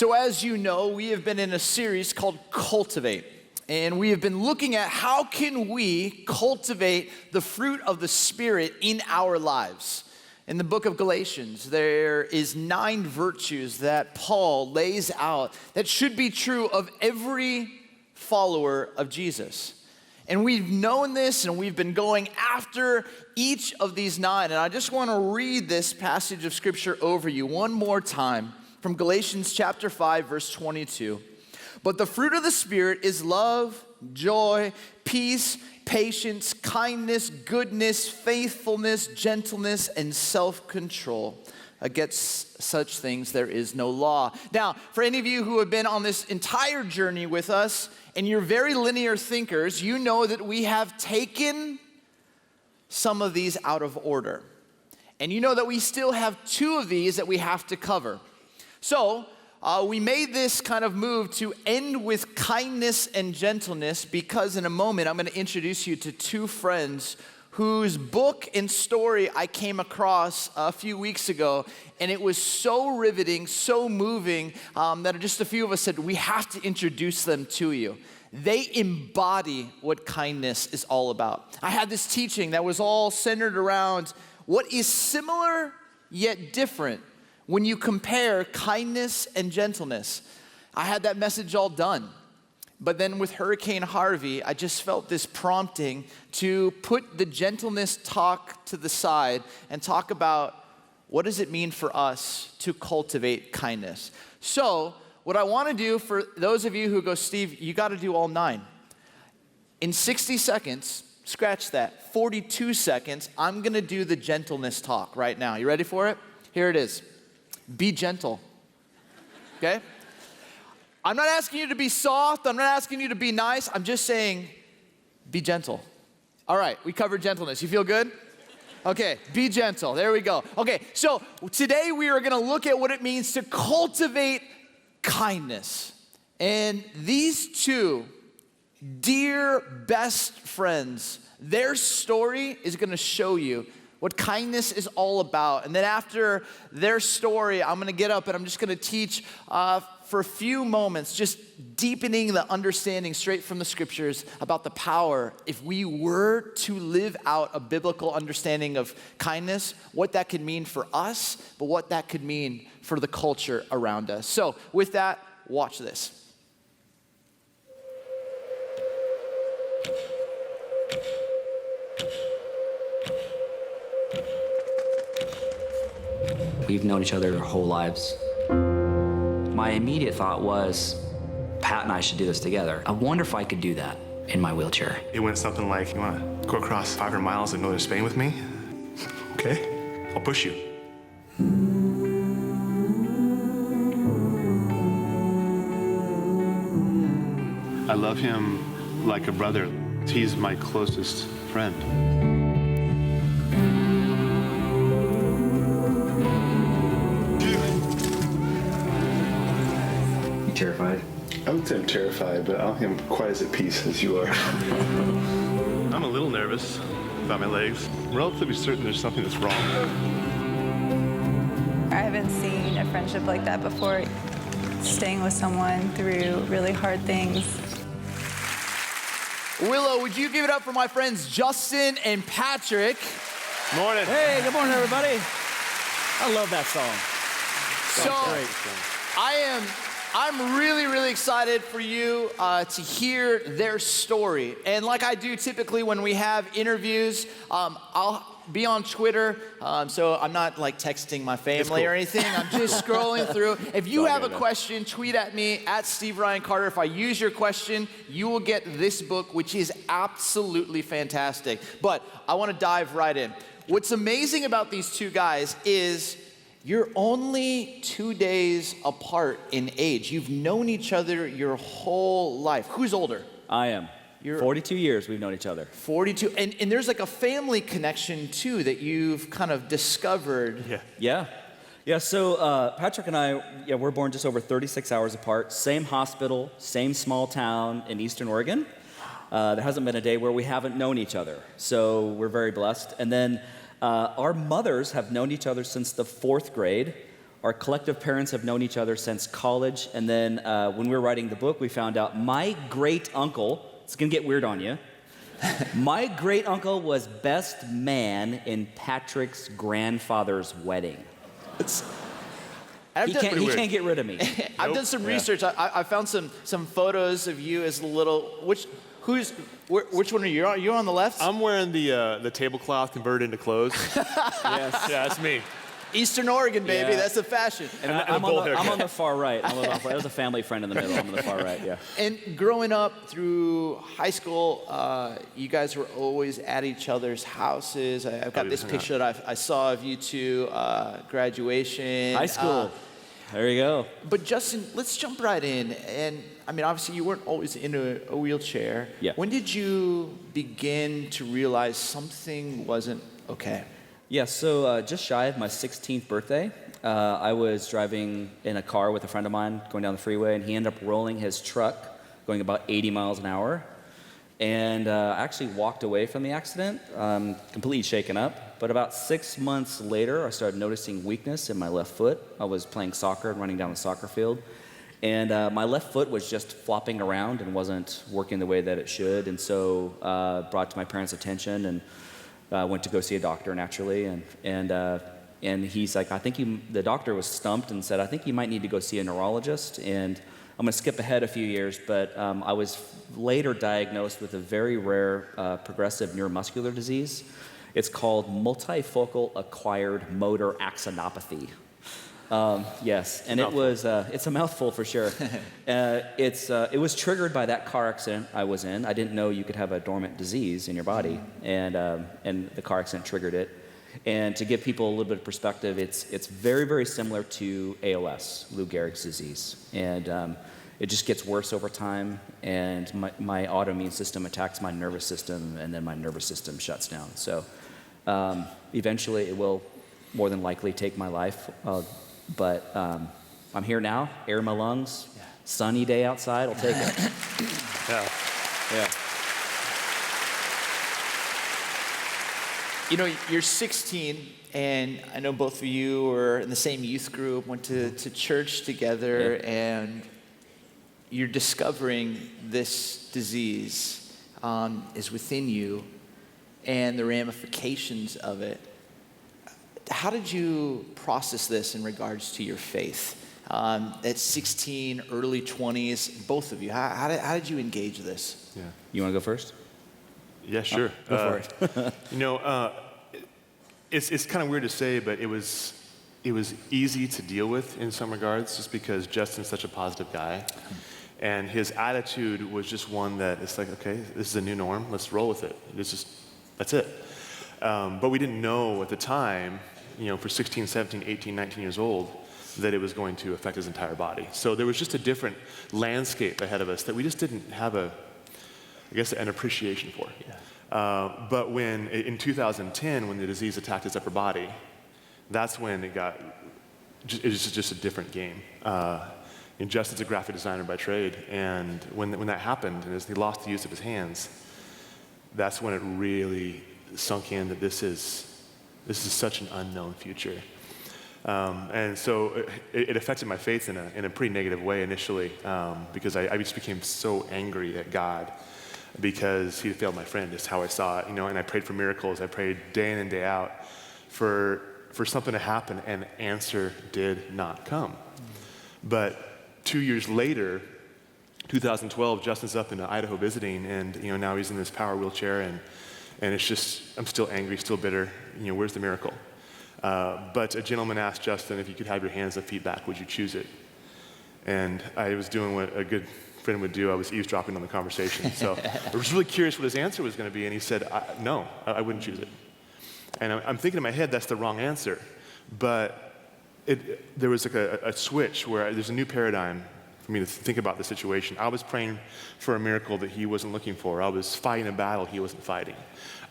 So as you know, we have been in a series called Cultivate, and we have been looking at how can we cultivate the fruit of the Spirit in our lives. In the book of Galatians, there is 9 virtues that Paul lays out that should be true of every follower of Jesus. And we've known this, and we've been going after each of these 9. And I just want to read this passage of Scripture over you one more time from Galatians chapter 5, verse 22. But the fruit of the Spirit is love, joy, peace, patience, kindness, goodness, faithfulness, gentleness, and self-control. Against such things there is no law. Now, for any of you who have been on this entire journey with us, and you're very linear thinkers, you know that we have taken some of these out of order. And you know that we still have 2 of these that we have to cover. So, we made this kind of move to end with kindness and gentleness because in a moment I'm going to introduce you to 2 friends whose book and story I came across a few weeks ago, and it was so riveting, so moving, that just a few of us said, we have to introduce them to you. They embody what kindness is all about. I had this teaching that was all centered around what is similar yet different when you compare kindness and gentleness. I had that message all done. But then with Hurricane Harvey, I just felt this prompting to put the gentleness talk to the side and talk about what does it mean for us to cultivate kindness. So what I want to do for those of you who go, Steve, you got to do all 9. In 60 seconds, scratch that, 42 seconds, I'm going to do the gentleness talk right now. You ready for it? Here it is. Be gentle, okay? I'm not asking you to be soft. I'm not asking you to be nice. I'm just saying, be gentle. All right, we covered gentleness. You feel good? Okay, be gentle. There we go. Okay, so today we are going to look at what it means to cultivate kindness. And these 2 dear best friends, their story is going to show you what kindness is all about. And then after their story, I'm going to get up and I'm just going to teach for a few moments, just deepening the understanding straight from the scriptures about the power, if we were to live out a biblical understanding of kindness, what that could mean for us, but what that could mean for the culture around us. So with that, watch this. We've known each other our whole lives. My immediate thought was, Pat and I should do this together. I wonder if I could do that in my wheelchair. It went something like, you want to go across 500 miles in northern Spain with me? Okay, I'll push you. I love him like a brother. He's my closest friend. Terrified? I would say I'm terrified, but I don't think I'm quite as at peace as you are. I'm a little nervous about my legs. I'm relatively certain there's something that's wrong. I haven't seen a friendship like that before. Staying with someone through really hard things. Willow, would you give it up for my friends Justin and Patrick? Morning. Hey, good morning, everybody. I love that song. So, I'm really, really excited for you to hear their story. And like I do typically when we have interviews, I'll be on Twitter, so I'm not like texting my family or anything. I'm just scrolling through. If you have a question, tweet at me, at Steve Ryan Carter. If I use your question, you will get this book, which is absolutely fantastic. But I want to dive right in. What's amazing about these 2 guys is you're only 2 days apart in age. You've known each other your whole life. Who's older? I am. 42 years we've known each other. 42. And there's like a family connection too that you've kind of discovered. Yeah, so Patrick and I, we're born just over 36 hours apart. Same hospital, same small town in Eastern Oregon. There hasn't been a day where we haven't known each other. So we're very blessed. And then our mothers have known each other since the 4th grade. Our collective parents have known each other since college, and then when we were writing the book, we found out my great uncle, it's gonna get weird on you, my great uncle was best man in Patrick's grandfather's wedding. He can't get rid of me. I've done some research. I found some photos of you as a little. Which one are you? Are you on the left? I'm wearing the tablecloth converted into clothes. Yes. Yeah, that's me. Eastern Oregon, baby. Yeah. That's the fashion. And I'm on the far right. There's a family friend in the middle. I'm on the far right, yeah. And growing up through high school, you guys were always at each other's houses. I've got this picture that I saw of you two, graduation. High school. There you go. But Justin, let's jump right in. And I mean, obviously you weren't always in a wheelchair. Yeah. When did you begin to realize something wasn't okay? Yeah, so just shy of my 16th birthday, I was driving in a car with a friend of mine going down the freeway, and he ended up rolling his truck going about 80 miles an hour. And I actually walked away from the accident, completely shaken up. But about 6 months later, I started noticing weakness in my left foot. I was playing soccer and running down the soccer field. And my left foot was just flopping around and wasn't working the way that it should. And so brought to my parents' attention and went to go see a doctor naturally, and he's like, the doctor was stumped and said, I think you might need to go see a neurologist. And I'm gonna skip ahead a few years, but I was later diagnosed with a very rare progressive neuromuscular disease. It's called multifocal acquired motor axonopathy. Yes, and it's a mouthful for sure. It was triggered by that car accident I was in. I didn't know you could have a dormant disease in your body, and the car accident triggered it. And to give people a little bit of perspective, it's very, very similar to ALS, Lou Gehrig's disease. And it just gets worse over time, and my autoimmune system attacks my nervous system, and then my nervous system shuts down. So eventually it will more than likely take my life. But I'm here now, air in my lungs, sunny day outside, I'll take it. Yeah. You know, you're 16, and I know both of you were in the same youth group, went to church together, and you're discovering this disease is within you and the ramifications of it. How did you process this in regards to your faith? At 16, early 20s, both of you, how did you engage this? Yeah. You want to go first? Yeah, sure. Go for it. You know, it's kind of weird to say, but it was easy to deal with in some regards, just because Justin's such a positive guy, and his attitude was just one that it's like, okay, this is a new norm. Let's roll with it. That's it. But we didn't know at the time, you know, for 16, 17, 18, 19 years old, that it was going to affect his entire body. So there was just a different landscape ahead of us that we just didn't have an appreciation for. Yeah. But in 2010, when the disease attacked his upper body, that's when it was just a different game. And Justin's a graphic designer by trade, and when that happened, and as he lost the use of his hands, that's when it really sunk in that this is such an unknown future. And so it affected my faith in a pretty negative way initially, because I just became so angry at God because he failed my friend, is how I saw it, you know, and I prayed for miracles. I prayed day in and day out for something to happen, and the answer did not come. But 2 years later, 2012, Justin's up in Idaho visiting, and you know, now he's in this power wheelchair, and it's just, I'm still angry, still bitter. You know, where's the miracle? But a gentleman asked Justin if you could have your hands and feet back, would you choose it? And I was doing what a good friend would do. I was eavesdropping on the conversation. So I was really curious what his answer was going to be, and he said, no, I wouldn't choose it. And I'm thinking in my head, that's the wrong answer. But there was like a switch where there's a new paradigm for me to think about the situation. I was praying for a miracle that he wasn't looking for. I was fighting a battle he wasn't fighting.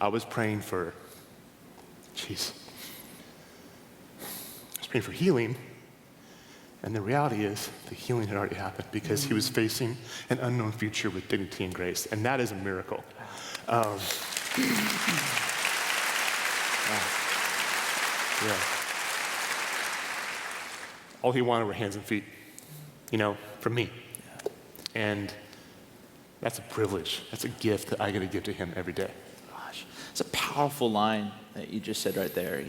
I was praying for healing, and the reality is the healing had already happened because he was facing an unknown future with dignity and grace, and that is a miracle. Yeah. all he wanted were hands and feet, from me. And that's a privilege. That's a gift that I get to give to him every day. Gosh, it's a powerful line that you just said right there.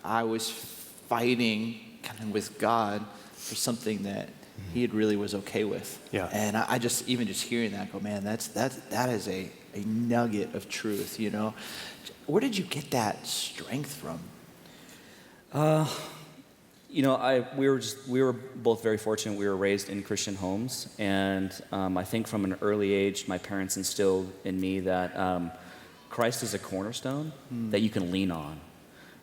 I was fighting kind of with God for something that he had really was okay with. Yeah. And I just, even just hearing that, go, man, that is a nugget of truth, Where did you get that strength from? We were both very fortunate. We were raised in Christian homes, and I think from an early age, my parents instilled in me that Christ is a cornerstone that you can lean on,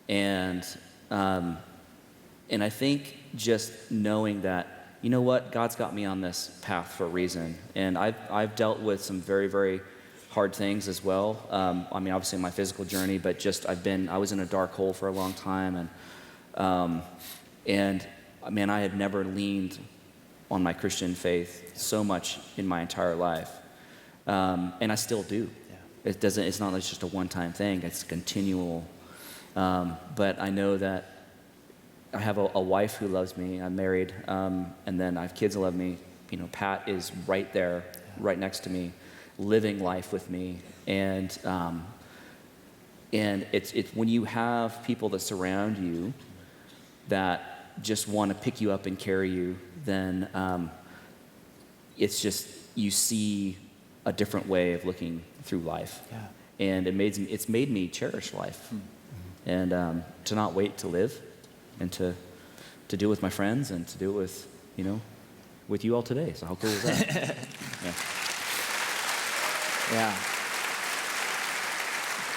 and I think just knowing that, God's got me on this path for a reason, and I've dealt with some very, very hard things as well. Obviously my physical journey, but just I was in a dark hole for a long time, and I had never leaned on my Christian faith so much in my entire life, and I still do. Yeah. It's not like just a one-time thing. It's continual. But I know that I have a wife who loves me. I'm married, and then I have kids who love me. Pat is right there, right next to me, living life with me, and it's when you have people that surround you that just want to pick you up and carry you, then it's just, you see a different way of looking through life. Yeah. And it's made me cherish life, and to not wait to live, and to do it with my friends, and to do it with, with you all today. So how cool is that? Yeah.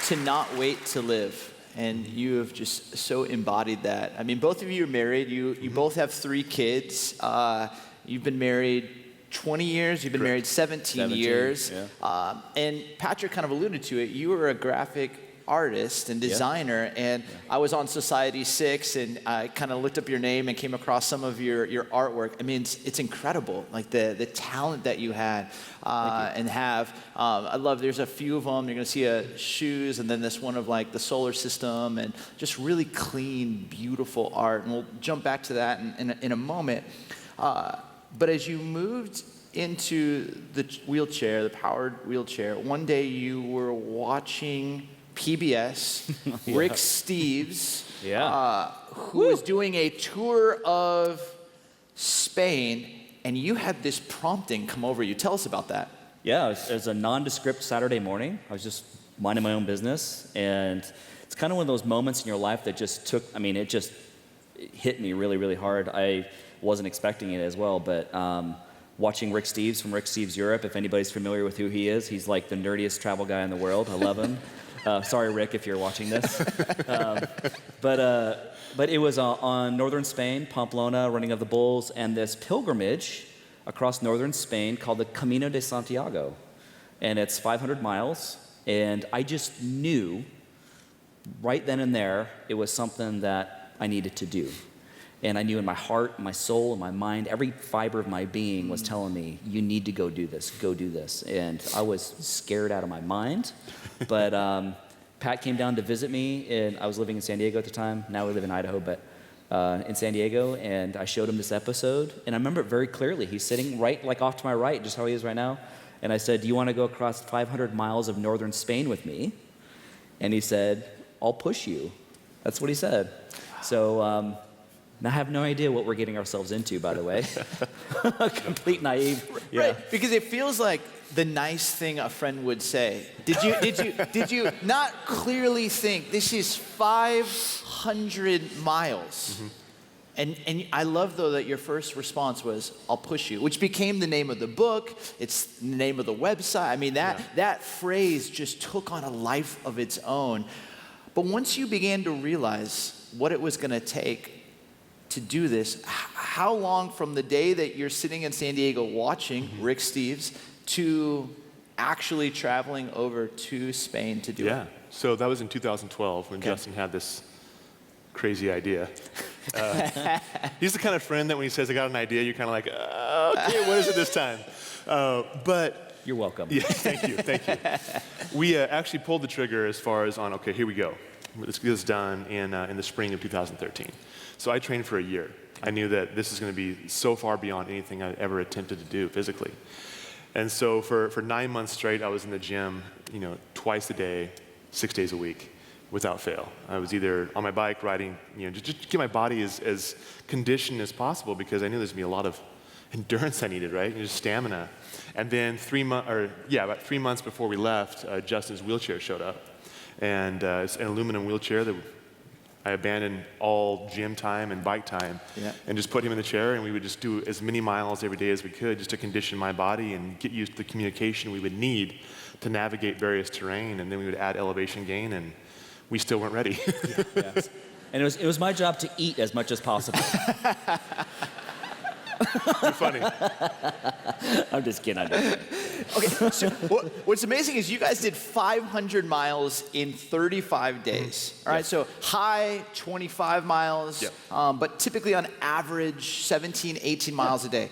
To not wait to live. And you have just so embodied that. Both of you are married. You both have 3 kids. You've been married 20 years. You've been married 17 years. Yeah. And Patrick kind of alluded to it. You were a graphic artist and designer, and I was on Society 6, and I kind of looked up your name and came across some of your artwork. It's incredible, like the talent that you had and have. I love, there's a few of them. You're going to see shoes, and then this one of like the solar system, and just really clean, beautiful art. And we'll jump back to that in a moment. But as you moved into the wheelchair, the powered wheelchair, one day you were watching PBS, Rick Steves, who was doing a tour of Spain, and you had this prompting come over you. Tell us about that. Yeah, it was a nondescript Saturday morning. I was just minding my own business, and it's kind of one of those moments in your life that just it just hit me really, really hard. I wasn't expecting it as well, but watching Rick Steves from Rick Steves Europe, if anybody's familiar with who he is, he's like the nerdiest travel guy in the world. I love him. Sorry, Rick, if you're watching this. But it was on northern Spain, Pamplona, running of the bulls, and this pilgrimage across northern Spain called the Camino de Santiago. And it's 500 miles, and I just knew right then and there it was something that I needed to do. And I knew in my heart, my soul, and my mind, every fiber of my being was telling me, you need to go do this, go do this. And I was scared out of my mind. But Pat came down to visit me, and I was living in San Diego at the time. Now we live in Idaho, but in San Diego, and I showed him this episode. And I remember it very clearly. He's sitting right, like off to my right, just how he is right now. And I said, do you want to go across 500 miles of northern Spain with me? And he said, I'll push you. That's what he said. So... Now, I have no idea what we're getting ourselves into, by the way. Complete naive. Yeah. Right, because it feels like the nice thing a friend would say. Did you not clearly think this is 500 miles? Mm-hmm. And I love, though, that your first response was, I'll push you, which became the name of the book. It's the name of the website. That phrase just took on a life of its own. But once you began to realize what it was going to take to do this, how long from the day that you're sitting in San Diego watching Rick Steves to actually traveling over to Spain to do it? Yeah, so that was in 2012 when Justin had this crazy idea. He's the kind of friend that when he says, I got an idea, you're kind of like, okay, what is it this time? But you're welcome. Yeah, thank you. We actually pulled the trigger as far as on, okay, here we go. Let's get this done in the spring of 2013. So I trained for a year. I knew that this is going to be so far beyond anything I'd ever attempted to do physically. And so for 9 months straight, I was in the gym, twice a day, 6 days a week, without fail. I was either on my bike riding, just to get my body as conditioned as possible, because I knew there's going to be a lot of endurance I needed, right? Just stamina. And then about 3 months before we left, Justin's wheelchair showed up. And it's an aluminum wheelchair that I abandoned all gym time and bike time and just put him in the chair, and we would just do as many miles every day as we could just to condition my body and get used to the communication we would need to navigate various terrain. And then we would add elevation gain, and we still weren't ready. Yes. And it was my job to eat as much as possible. You're funny. I'm just kidding. Okay, so what's amazing is you guys did 500 miles in 35 days. All right, so high 25 miles, but typically on average 17, 18 miles a day.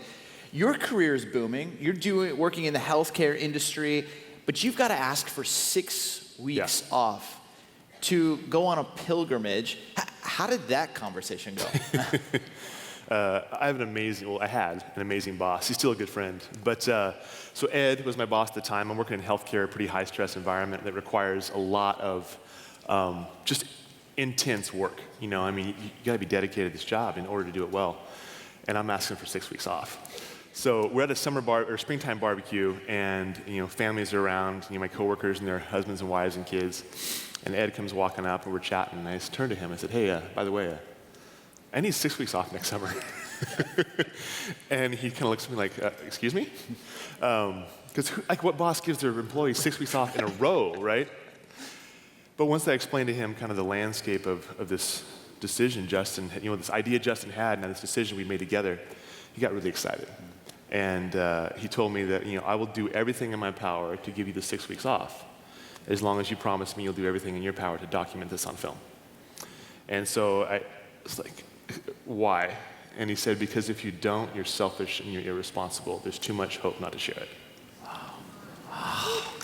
Your career is booming. You're working in the healthcare industry, but you've got to ask for 6 weeks off to go on a pilgrimage. How did that conversation go? I had an amazing boss. He's still a good friend. But so Ed was my boss at the time. I'm working in healthcare, a pretty high stress environment that requires a lot of just intense work. You got to be dedicated to this job in order to do it well. And I'm asking for 6 weeks off. So we're at a springtime barbecue, and families are around. My coworkers and their husbands and wives and kids. And Ed comes walking up, and we're chatting. And I just turned to him. I said, "Hey, by the way, I need 6 weeks off next summer." And he kind of looks at me like, "Excuse me?" Because what boss gives their employees 6 weeks off in a row, right? But once I explained to him kind of the landscape of this decision Justin, this idea Justin had, and this decision we made together, he got really excited. And he told me that, I will do everything in my power to give you the 6 weeks off, as long as you promise me you'll do everything in your power to document this on film. And so I was like, "Why?" And he said, "Because if you don't, you're selfish and you're irresponsible. There's too much hope not to share it." Oh,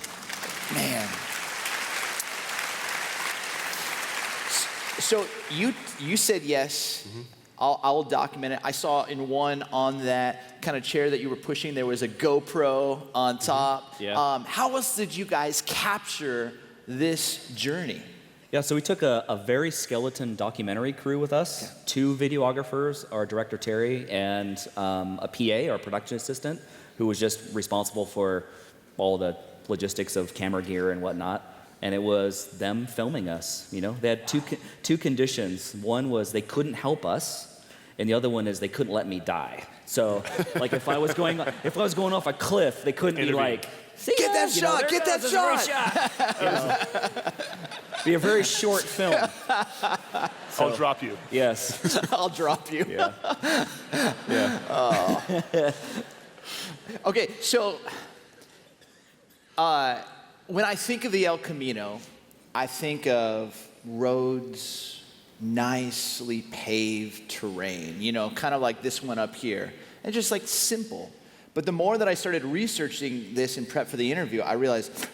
man. So you said yes. Mm-hmm. I'll document it. I saw in one on that kind of chair that you were pushing, there was a GoPro on top. Mm-hmm. Yeah. How else did you guys capture this journey? Yeah, so we took a very skeleton documentary crew with us, 2 videographers, our director Terry, and a PA, our production assistant, who was just responsible for all the logistics of camera gear and whatnot. And it was them filming us. They had two conditions. One was they couldn't help us, and the other one is they couldn't let me die. So, like if I was going off a cliff, they couldn't be like, "Get that shot! Get that shot!" Be a very short film. I'll drop you. Yes. I'll drop you. Yeah. Yeah. Oh. Okay, so when I think of the El Camino, I think of roads, nicely paved terrain, kind of like this one up here, and just like simple. But the more that I started researching this in prep for the interview, I realized,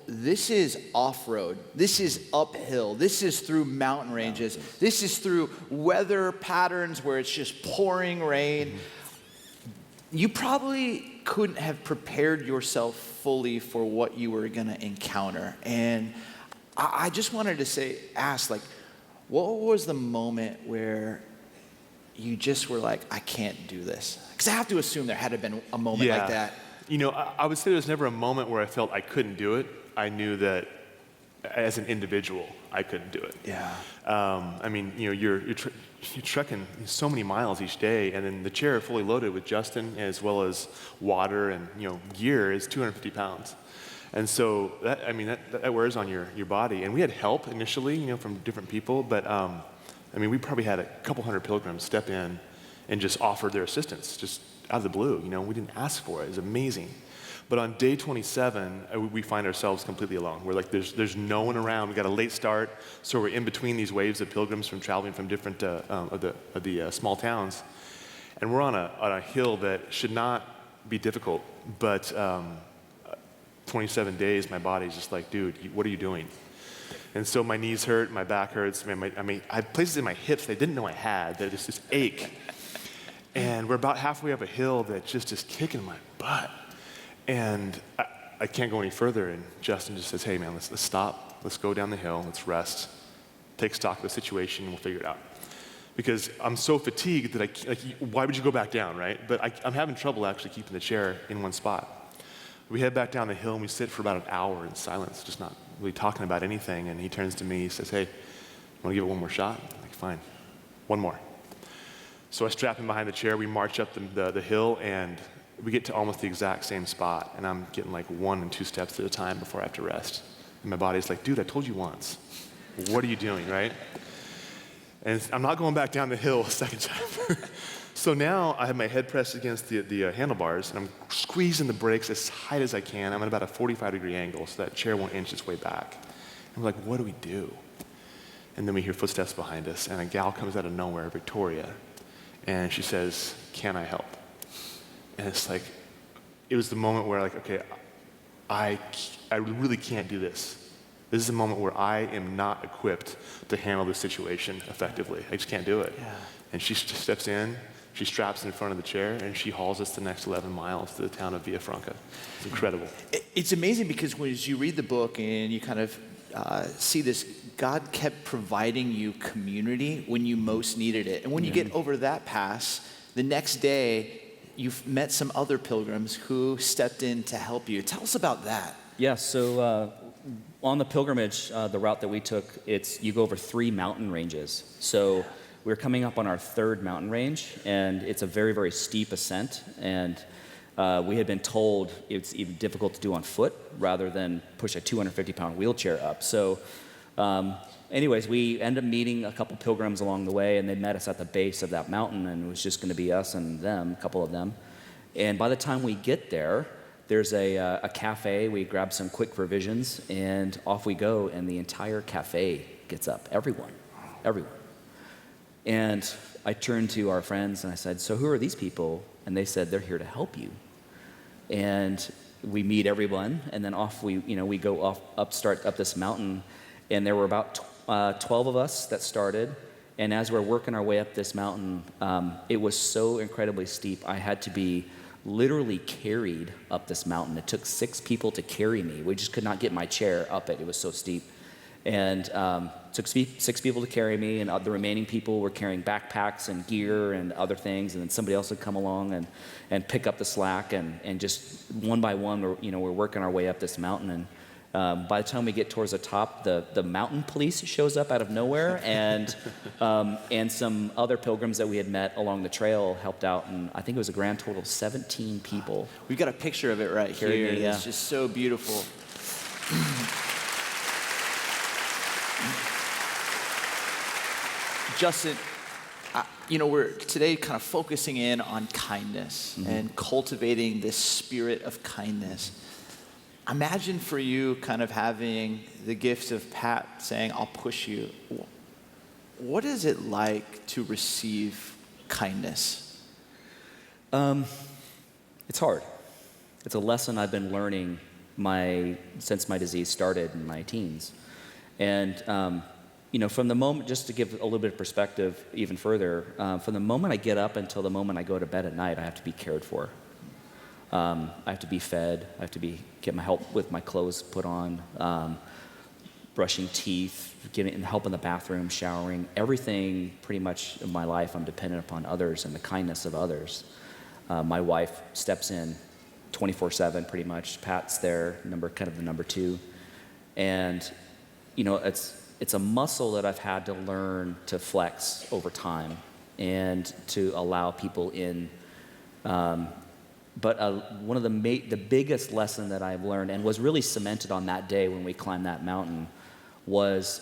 this is off-road, this is uphill, this is through mountain ranges, this is through weather patterns where it's just pouring rain. Mm-hmm. You probably couldn't have prepared yourself fully for what you were gonna encounter. And I just wanted to ask, what was the moment where you just were like, "I can't do this"? Because I have to assume there had to have been a moment like that. I would say there was never a moment where I felt I couldn't do it. I knew that as an individual, I couldn't do it. Yeah. You're trekking so many miles each day, and then the chair fully loaded with Justin as well as water and gear is 250 pounds. And so that wears on your body. And we had help initially, from different people, but we probably had a couple hundred pilgrims step in and just offer their assistance just out of the blue. We didn't ask for it. It was amazing. But on day 27, we find ourselves completely alone. We're like, there's no one around. We got a late start, so we're in between these waves of pilgrims from traveling from different of the small towns, and we're on a hill that should not be difficult. But 27 days, my body's just like, "Dude, what are you doing?" And so my knees hurt, my back hurts. I had places in my hips that I didn't know I had. That just this ache. And we're about halfway up a hill that just is kicking my butt. And I can't go any further. And Justin just says, hey man, let's stop. Let's go down the hill. Let's rest. Take stock of the situation and we'll figure it out. Because I'm so fatigued that why would you go back down, right? But I'm having trouble actually keeping the chair in one spot. We head back down the hill and we sit for about an hour in silence, just not really talking about anything. And he turns to me, he says, hey, want to give it one more shot? I'm like, fine, one more. So I strap him behind the chair, we march up the hill, and we get to almost the exact same spot. And I'm getting like 1 and 2 steps at a time before I have to rest. And my body's like, dude, I told you once. What are you doing, right? And I'm not going back down the hill a second time. So now I have my head pressed against the handlebars, and I'm squeezing the brakes as tight as I can. I'm at about a 45-degree angle, so that chair won't inch its way back. And we're like, what do we do? And then we hear footsteps behind us, and a gal comes out of nowhere, Victoria, and she says, can I help? And it's like, it was the moment where like, okay, I really can't do this. This is a moment where I am not equipped to handle this situation effectively. I just can't do it. Yeah. And she steps in, she straps in front of the chair, and she hauls us the next 11 miles to the town of Villafranca. It's incredible. It's amazing because as you read the book and you kind of see this, God kept providing you community when you most needed it. And when you get over that pass, the next day, you've met some other pilgrims who stepped in to help you. Tell us about that. Yeah, so on the pilgrimage, the route that we took, you go over 3 mountain ranges. So we're coming up on our 3rd mountain range, and it's a very, very steep ascent. And we had been told it's even difficult to do on foot rather than push a 250-pound wheelchair up. So anyways, we ended up meeting a couple pilgrims along the way, and they met us at the base of that mountain, and it was just going to be us and them, a couple of them. And by the time we get there, there's a cafe. We grab some quick provisions, and off we go, and the entire cafe gets up. Everyone. And I turned to our friends, and I said, so who are these people? And they said, they're here to help you. And we meet everyone, and then off we go start up this mountain, and there were about 12 of us that started. And as we're working our way up this mountain, it was so incredibly steep. I had to be literally carried up this mountain. It took 6 people to carry me. We just could not get my chair up it. It was so steep. And took 6 people to carry me, and the remaining people were carrying backpacks and gear and other things, and then somebody else would come along and pick up the slack, and just one by one, we're working our way up this mountain. And by the time we get towards the top, the mountain police shows up out of nowhere, and some other pilgrims that we had met along the trail helped out, and I think it was a grand total of 17 people. We've got a picture of it right here. Yeah. It's just so beautiful. Justin, we're today kind of focusing in on kindness and cultivating this spirit of kindness. Imagine for you kind of having the gift of Pat saying, I'll push you. What is it like to receive kindness? It's hard. It's a lesson I've been learning since my disease started in my teens. And from the moment, just to give a little bit of perspective even further, from the moment I get up until the moment I go to bed at night, I have to be cared for. I have to be fed. I have to get my help with my clothes put on, brushing teeth, getting help in the bathroom, showering. Everything, pretty much of my life, I'm dependent upon others and the kindness of others. My wife steps in 24/7, pretty much. Pat's there, kind of the number 2, and it's a muscle that I've had to learn to flex over time and to allow people in. But one of the biggest lesson that I've learned, and was really cemented on that day when we climbed that mountain, was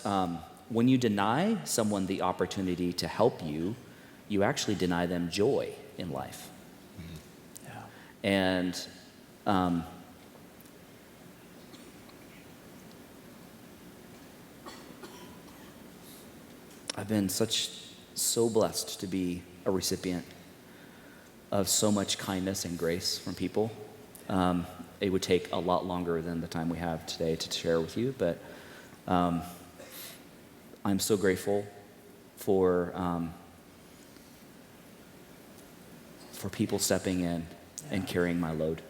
when you deny someone the opportunity to help you, you actually deny them joy in life. Yeah. And I've been so blessed to be a recipient of so much kindness and grace from people. It would take a lot longer than the time we have today to share with you, but I'm so grateful for for people stepping in and carrying my load.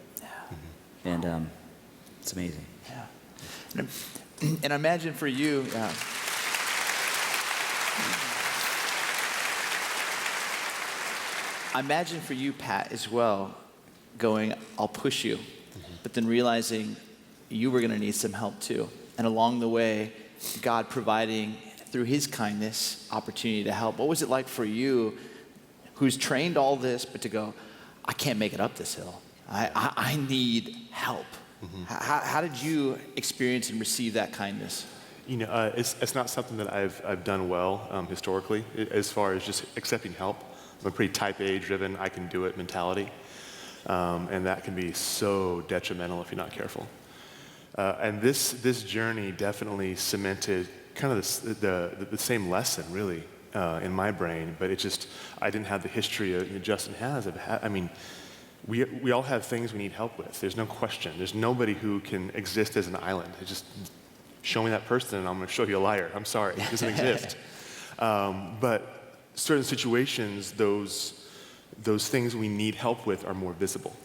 And it's amazing. Yeah. And I imagine for you, I imagine for you, Pat, as well, going, I'll push you, but then realizing you were going to need some help too. And along the way, God providing through his kindness, opportunity to help. What was it like for you, who's trained all this, but to go, I can't make it up this hill. I need help. How did you experience and receive that kindness? You know, it's not something that I've done well historically, as far as just accepting help. I'm a pretty type A driven, I can do it mentality. And that can be so detrimental if you're not careful. And this journey definitely cemented kind of the same lesson, really, in my brain. But it just, I didn't have the history Justin has. I mean, we all have things we need help with. There's no question. There's nobody who can exist as an island. It's just, show me that person and I'm going to show you a liar. I'm sorry, it doesn't exist. But certain situations, those things we need help with are more visible.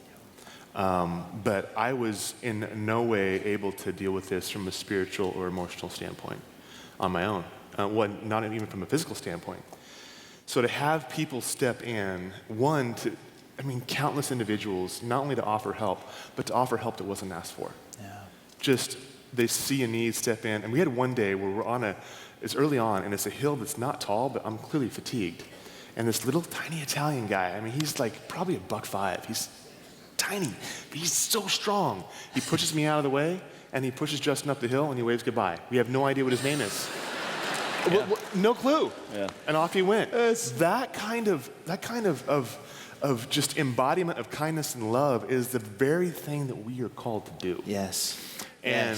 But I was in no way able to deal with this from a spiritual or emotional standpoint on my own. Not even from a physical standpoint. So to have people step in, countless individuals, not only to offer help, but to offer help that wasn't asked for. Yeah. Just, they see a need, step in. And we had one day where we're it's early on, and it's a hill that's not tall, but I'm clearly fatigued. And this little tiny Italian guy, he's like probably $1.05. He's tiny, but he's so strong. He pushes me out of the way, and he pushes Justin up the hill, and he waves goodbye. We have no idea what his name is. Yeah. No clue. Yeah. And off he went. That kind of just embodiment of kindness and love is the very thing that we are called to do. Yes. And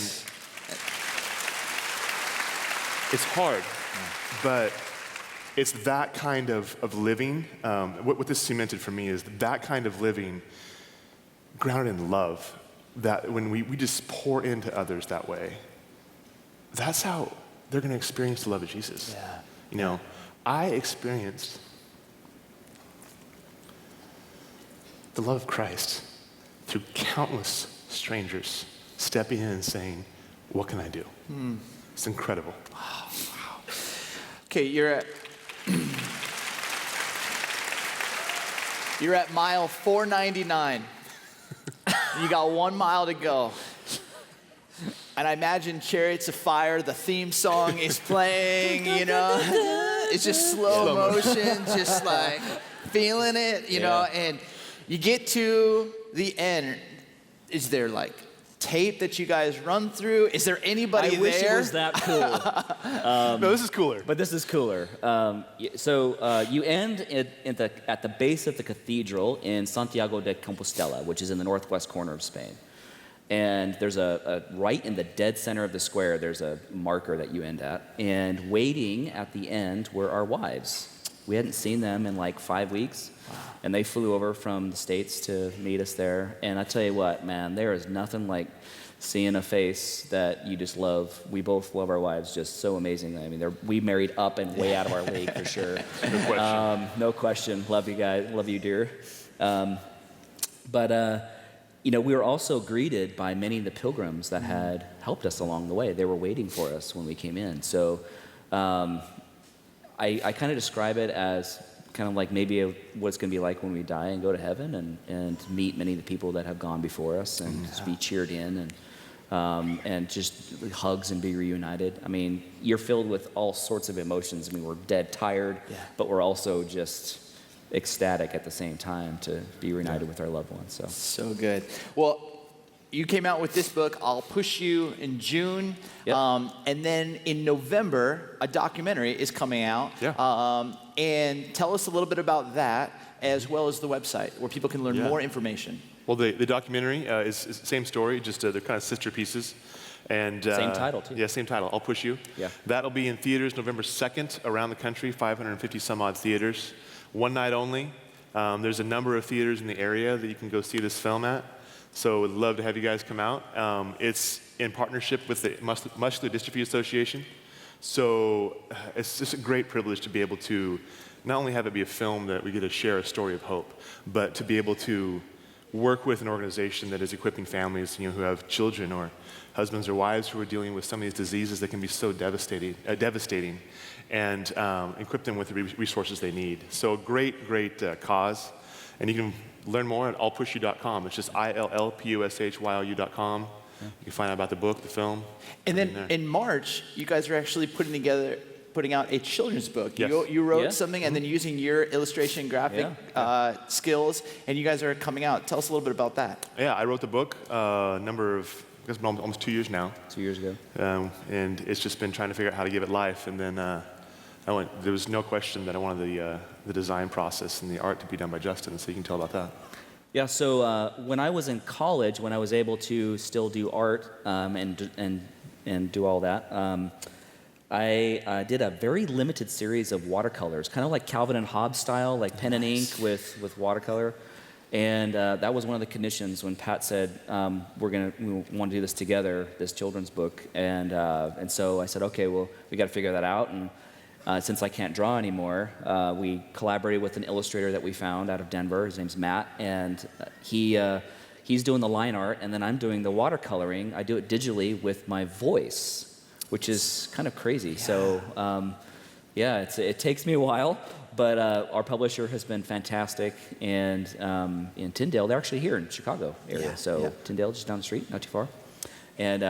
it's hard, but it's that kind of living. What this cemented for me is that kind of living grounded in love, that when we just pour into others that way, that's how they're going to experience the love of Jesus. Yeah. You know, I experienced the love of Christ through countless strangers stepping in and saying, what can I do? It's incredible. Oh, wow. Okay, you're at mile 499. You got 1 mile to go. And I imagine Chariots of Fire, the theme song is playing, you know. It's just slow motion, just like feeling it, you know. And you get to the end. Is there like tape that you guys run through? Is there anybody there? I wish it was that cool. No, this is cooler. But this is cooler. So you end at the base of the cathedral in Santiago de Compostela, which is in the northwest corner of Spain. And there's right in the dead center of the square, there's a marker that you end at. And waiting at the end were our wives. We hadn't seen them in like 5 weeks. Wow. And they flew over from the States to meet us there. And I tell you what, man, there is nothing like seeing a face that you just love. We both love our wives just so amazingly. I mean, we married up and way out of our league for sure. No question. No question. Love you guys. Love you, dear. You know, we were also greeted by many of the pilgrims that had helped us along the way. They were waiting for us when we came in. So I kind of describe it as kind of like maybe what it's going to be like when we die and go to heaven and meet many of the people that have gone before us and just be cheered in and just hugs and be reunited. I mean, you're filled with all sorts of emotions. I mean, we're dead tired, but we're also just ecstatic at the same time to be reunited with our loved ones. So good. Well, you came out with this book, I'll Push You, in June. Yep. And then in November, a documentary is coming out. Yeah. And tell us a little bit about that, as well as the website, where people can learn more information. Well, the documentary is the same story, just they're kind of sister pieces. And same title, too. Yeah, same title, I'll Push You. Yeah. That'll be in theaters November 2nd around the country, 550 some odd theaters. One night only. There's a number of theaters in the area that you can go see this film at. So would love to have you guys come out. It's in partnership with the Muscular Dystrophy Association. So it's just a great privilege to be able to not only have it be a film that we get to share a story of hope, but to be able to work with an organization that is equipping families, who have children or husbands or wives who are dealing with some of these diseases that can be so devastating, and equip them with the resources they need. So great cause. And you can learn more at illpushyou.com. It's just illpushyou.com. You can find out about the book, the film. And then in March, you guys are actually putting out a children's book. Yes. You wrote Yeah. something, and then using your illustration graphic skills, and you guys are coming out. Tell us a little bit about that. Yeah, I wrote the book it's been almost 2 years now. 2 years ago. And it's just been trying to figure out how to give it life. And then there was no question that I wanted the design process and the art to be done by Justin, so you can tell about that. Yeah, so when I was in college, when I was able to still do art and do all that, I did a very limited series of watercolors, kind of like Calvin and Hobbes style, like pen and ink with watercolor. And that was one of the conditions when Pat said, we want to do this together, this children's book. And so I said, okay, well, we got to figure that out. And since I can't draw anymore, we collaborated with an illustrator that we found out of Denver. His name's Matt, and he's doing the line art, and then I'm doing the watercoloring. I do it digitally with my voice, which is kind of crazy. Yeah. So, it takes me a while, but our publisher has been fantastic. And in Tyndale, they're actually here in Chicago area. Tyndale, just down the street, not too far. And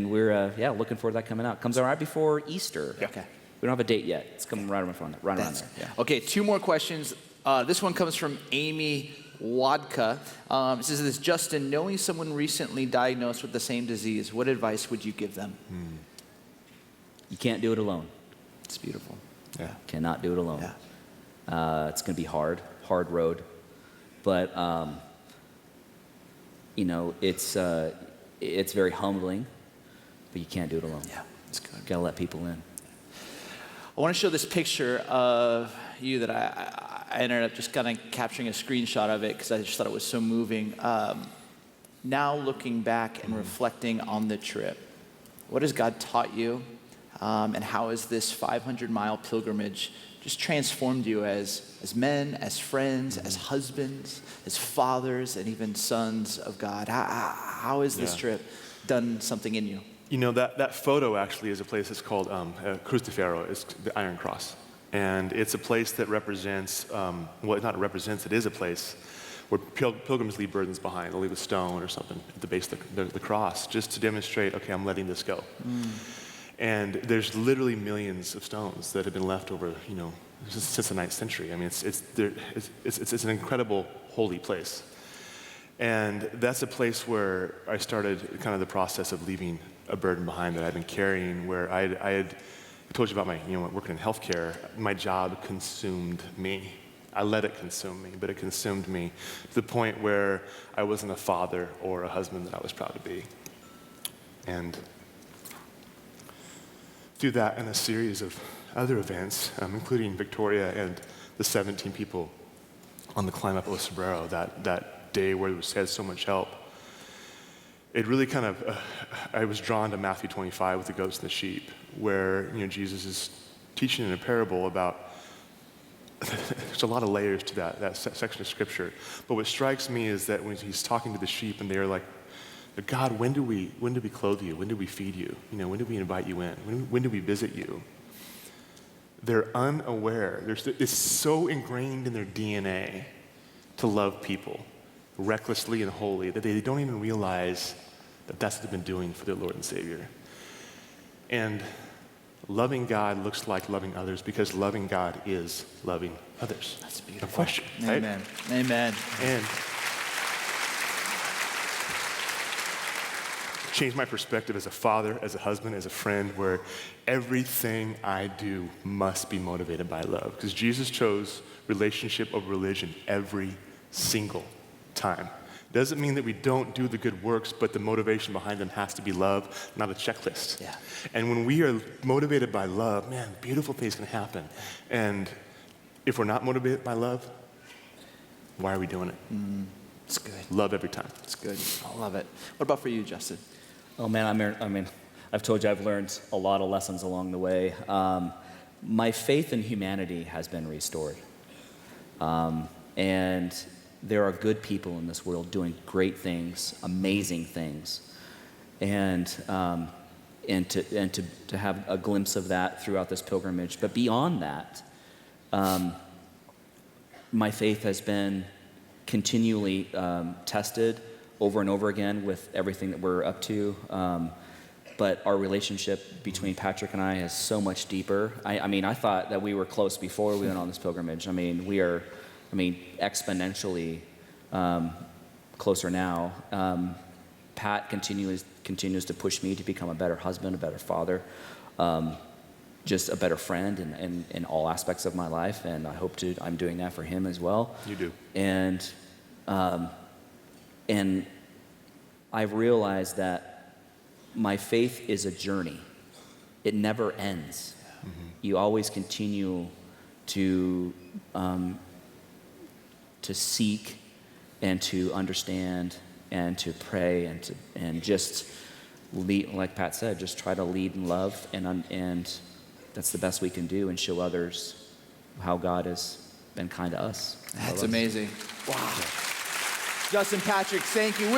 we're looking forward to that coming out. Comes out right before Easter. Yeah. Okay. We don't have a date yet. It's coming right around there. Yeah. Okay, 2 more questions. This one comes from Amy Wadka. It says this: Justin, knowing someone recently diagnosed with the same disease, what advice would you give them? You can't do it alone. It's beautiful. Yeah. Cannot do it alone. Yeah. It's going to be hard road. But, it's very humbling, but you can't do it alone. Yeah, it's good. Got to let people in. I want to show this picture of you that I ended up just kind of capturing a screenshot of it because I just thought it was so moving. Now looking back and reflecting on the trip, what has God taught you? And how has this 500-mile pilgrimage just transformed you as men, as friends, as husbands, as fathers, and even sons of God? How has this trip done something in you? That photo actually is a place that's called Cruz de Ferro, it's the Iron Cross. And it's a place that represents, it is a place where pilgrims leave burdens behind. They'll leave a stone or something at the base of the cross just to demonstrate, okay, I'm letting this go. And there's literally millions of stones that have been left over, since the 9th century. I mean, it's an incredible holy place. And that's a place where I started kind of the process of leaving a burden behind that I've been carrying, where I told you about my, working in healthcare. My job consumed me. I let it consume me, but it consumed me to the point where I wasn't a father or a husband that I was proud to be. And through that and a series of other events, including Victoria and the 17 people on the climb up Los Sombrero, that day where we had so much help, it really kind of, I was drawn to Matthew 25 with the goats and the sheep, where Jesus is teaching in a parable about, there's a lot of layers to that section of scripture. But what strikes me is that when he's talking to the sheep and they're like, God, when do we clothe you? When do we feed you? When do we invite you in? When do we visit you? They're unaware. It's so ingrained in their DNA to love people recklessly and wholly that they don't even realize that that's what they've been doing for their Lord and Savior. And loving God looks like loving others because loving God is loving others. That's beautiful. No question, right? Amen. Amen. And changed my perspective as a father, as a husband, as a friend, where everything I do must be motivated by love. Because Jesus chose relationship over religion every single time. Doesn't mean that we don't do the good works, but the motivation behind them has to be love, not a checklist. Yeah. And when we are motivated by love, man, beautiful things can happen. And if we're not motivated by love, why are we doing it? It's good. Love every time. It's good. I love it. What about for you, Justin? Oh man, I've told you I've learned a lot of lessons along the way. My faith in humanity has been restored. And there are good people in this world doing great things, amazing things. And to have a glimpse of that throughout this pilgrimage. But beyond that, my faith has been continually tested over and over again with everything that we're up to. But our relationship between Patrick and I is so much deeper. I mean, I thought that we were close before we went on this pilgrimage. I mean, we are, exponentially closer now. Pat continues to push me to become a better husband, a better father, just a better friend in all aspects of my life, and I'm doing that for him as well. You do. And I've realized that my faith is a journey. It never ends. Mm-hmm. You always continue to seek and to understand and to pray and just lead, like Pat said, just try to lead in love, and that's the best we can do, and show others how God has been kind to us. That's amazing. Wow. Justin, Patrick, thank you.